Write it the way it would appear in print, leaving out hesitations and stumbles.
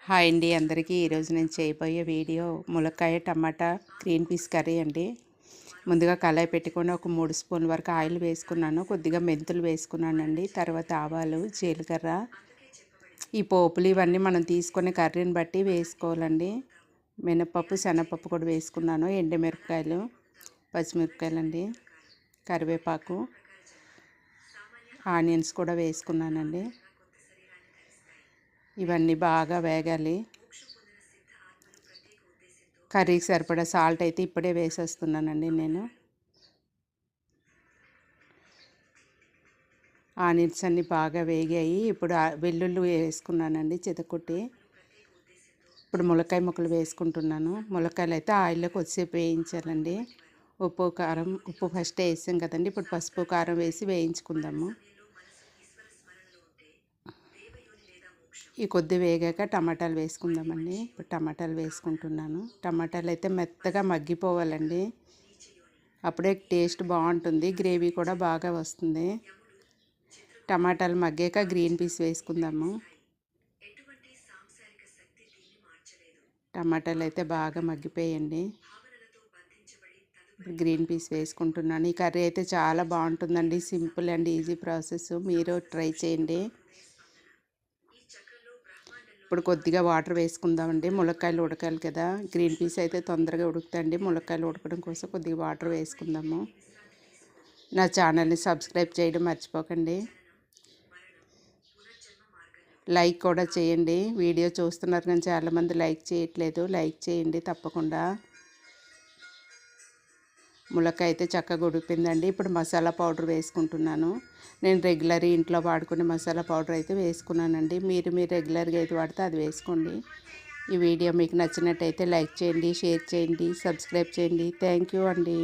Hi అండి అందరికీ. ఈరోజు నేను చేయబోయే వీడియో ములక్కాయ టమాటా గ్రీన్ పీస్ కర్రీ అండి. ముందుగా కళాయి పెట్టుకొని ఒక 3 స్పూన్ల వరకు ఆయిల్ వేసుకున్నాను. కొద్దిగా మెంతులు వేసుకున్నానండి. తర్వాత ఆవాలు, జీలకర్ర, ఈ పోపులు ఇవన్నీ మనం తీసుకునే కర్రీని బట్టి వేసుకోవాలండి. మినపప్పు, శనగపప్పు కూడా వేసుకున్నాను. ఎండుమిరపకాయలు, పచ్చిమిరపకాయలండి, కరివేపాకు, ఆనియన్స్ కూడా వేసుకున్నానండి. ఇవన్నీ బాగా వేగాలి. కర్రీకి సరిపడా సాల్ట్ అయితే ఇప్పుడే వేసేస్తున్నానండి నేను. ఆనియన్స్ అన్నీ బాగా వేగాయి. ఇప్పుడు వెల్లుల్లి వేసుకున్నానండి చితకొట్టి. ఇప్పుడు ములక్కాయ ముక్కలు వేసుకుంటున్నాను. ములక్కాయలు అయితే ఆయిల్లో కొద్దిసేపు వేయించాలండి. ఉప్పు ఫస్ట్ వేసాం కదండి. ఇప్పుడు పసుపు కారం వేసి వేయించుకుందాము. ఈ కొద్ది వేగాక టమాటాలు వేసుకుందామండి. ఇప్పుడు టమాటాలు వేసుకుంటున్నాను. టమాటాలు అయితే మెత్తగా మగ్గిపోవాలండి. అప్పుడే టేస్ట్ బాగుంటుంది, గ్రేవీ కూడా బాగా వస్తుంది. టమాటాలు మగ్గాక గ్రీన్ పీస్ వేసుకుందాము. టమాటాలు అయితే బాగా మగ్గిపోయండి. గ్రీన్ పీస్ వేసుకుంటున్నాను. ఈ కర్రీ అయితే చాలా బాగుంటుందండి. Simple and easy process. మీరు ట్రై చేయండి. ఇప్పుడు కొద్దిగా వాటర్ వేసుకుందామండి. ములక్కాయలు ఉడకాలి కదా. గ్రీన్ పీస్ అయితే తొందరగా ఉడుకుతాయండి. ములక్కాయలు ఉడకడం కోసం కొద్దిగా వాటర్ వేసుకుందాము. నా ఛానల్ని సబ్స్క్రైబ్ చేయడం మర్చిపోకండి. లైక్ కూడా చేయండి. వీడియో చూస్తున్నారు కానీ చాలామంది లైక్ చేయట్లేదు. లైక్ చేయండి తప్పకుండా. ములక్కాయ అయితే చక్కగా ఉడికిపోయిందండి. ఇప్పుడు మసాలా పౌడర్ వేసుకుంటున్నాను. నేను రెగ్యులర్ ఇంట్లో వాడుకునే మసాలా పౌడర్ అయితే వేసుకున్నానండి. మీరు రెగ్యులర్గా ఏది వాడితే అది వేసుకోండి. ఈ వీడియో మీకు నచ్చినట్టయితే లైక్ చేయండి, షేర్ చేయండి, సబ్స్క్రైబ్ చేయండి. థ్యాంక్ యూ అండి.